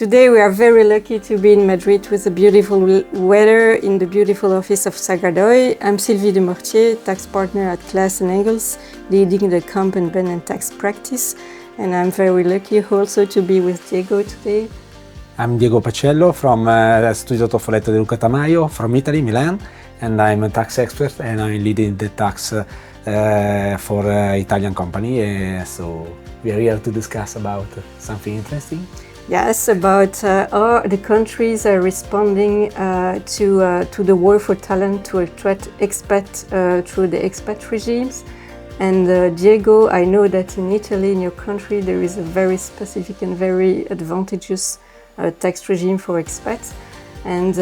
Today we are very lucky to be in Madrid with the beautiful weather in the beautiful office of Sagardoy. I'm Sylvie Dumortier, tax partner at Claeys Engels, leading the comp and ben and tax practice. And I'm very lucky also to be with Diego today. I'm Diego Paciello from Studio Toffoletto de Luca Tamajo from Italy, Milan, and I'm a tax expert and I'm leading the tax for Italian company. So we are here to discuss about something interesting. Yes, about how the countries are responding to the war for talent to attract expat through the expat regimes. And Diego, I know that in Italy, in your country, there is a very specific and very advantageous tax regime for expats. And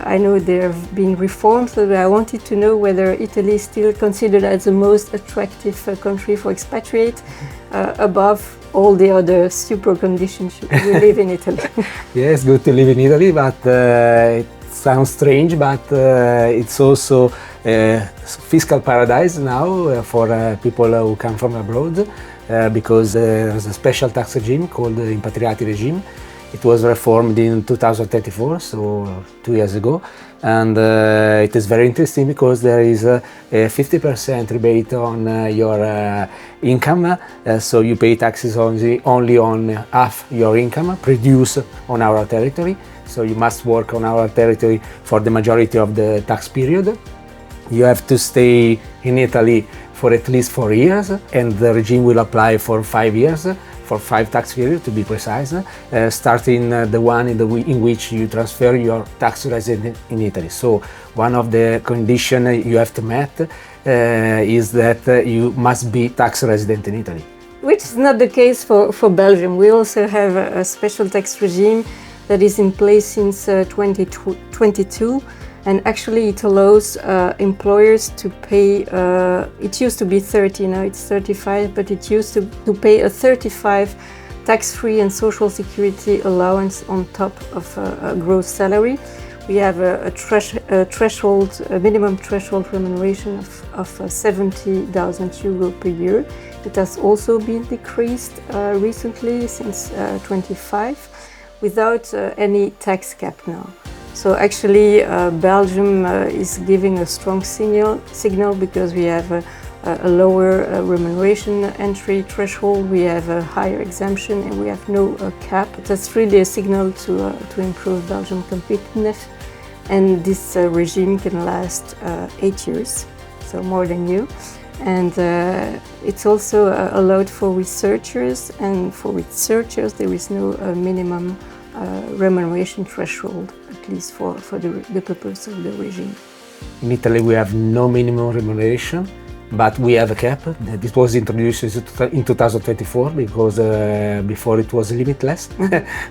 I know there have been reforms, so I wanted to know whether Italy is still considered as the most attractive country for expatriate above all the other super conditions you live in Italy. Yes, good to live in Italy, but it sounds strange, but it's also a fiscal paradise now for people who come from abroad because there's a special tax regime called the impattriati regime. It was reformed in 2024, so 2 years ago, and it is very interesting because there is a 50% rebate on your income, so you pay taxes only on half your income produced on our territory, so you must work on our territory for the majority of the tax period. You have to stay in Italy for at least 4 years, and the regime will apply for 5 years. For 5 tax periods to be precise, starting the one in which you transfer your tax resident in Italy. So one of the conditions you have to meet is that you must be tax resident in Italy. Which is not the case for Belgium. We also have a special tax regime that is in place since 2022. And actually it allows employers to pay, it used to be 30, now it's 35, but it used to pay a 35 tax-free and social security allowance on top of a gross salary. We have a minimum threshold remuneration of 70,000 euro per year. It has also been decreased recently since 25 without any tax cap now. So actually Belgium is giving a strong signal because we have a lower remuneration entry threshold, we have a higher exemption and we have no cap. That's really a signal to improve Belgium competitiveness, and this regime can last 8 years, so more than you. And it's also allowed for researchers, and for researchers there is no minimum remuneration threshold, at least for the purpose of the regime. In Italy we have no minimum remuneration, but we have a cap. This was introduced in 2024 because before it was limitless.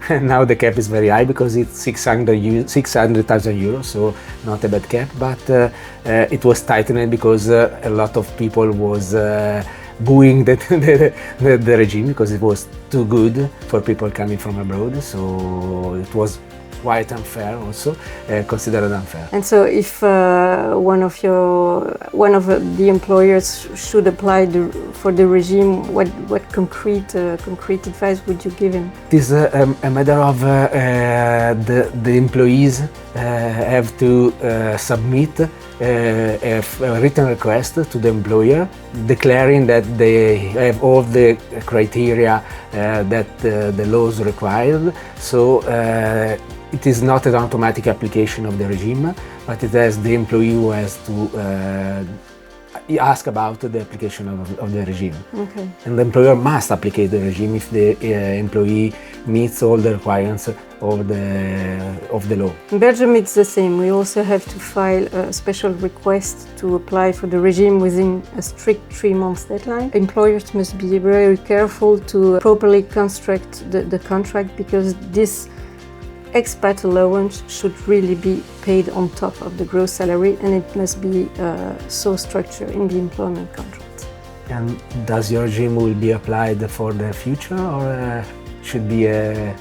And now the cap is very high because it's 600,000 euros, so not a bad cap, but it was tightened because a lot of people was booing the regime because it was too good for people coming from abroad, so it was quite unfair, also considered unfair. And so, if one of the employers should apply for the regime, what concrete advice would you give him? It is a matter of the employees have to submit a written request to the employer declaring that they have all the criteria that the laws required. So it is not an automatic application of the regime, but it has the employee who has to ask about the application of the regime. Okay. And the employer must apply the regime if the employee meets all the requirements of the law. In Belgium it's the same. We also have to file a special request to apply for the regime within a strict 3 months deadline. Employers must be very careful to properly construct the contract because this expat allowance should really be paid on top of the gross salary, and it must be so structured in the employment contract. And does your regime will be applied for the future, or should be a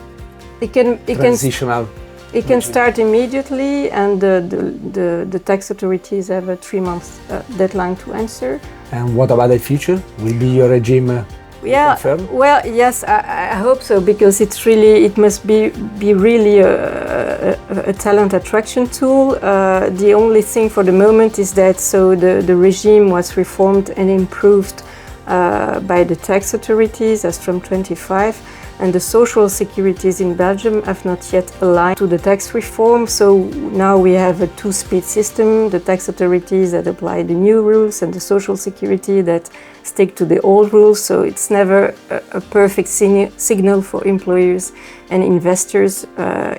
transitional? It can start immediately, and the tax authorities have a 3 months deadline to answer. And what about the future? Will be your regime Yeah, confirm? well, yes, I hope so, because it must be really a talent attraction tool. The only thing for the moment is that the regime was reformed and improved by the tax authorities as from 25, and the social securities in Belgium have not yet aligned to the tax reform. So now we have a two-speed system, the tax authorities that apply the new rules and the social security that stick to the old rules. So it's never a perfect signal for employers and investors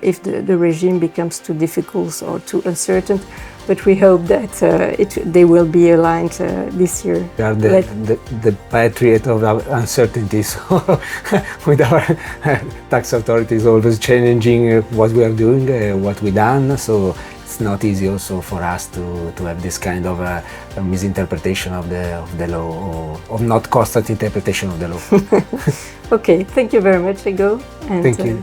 if the regime becomes too difficult or too uncertain. But we hope that they will be aligned this year. We are the patriot of our uncertainties. With our tax authorities always challenging what we are doing, what we done. So it's not easy also for us to have this kind of a misinterpretation of the law, or of not constant interpretation of the law. Okay, thank you very much, Diego. Thank you.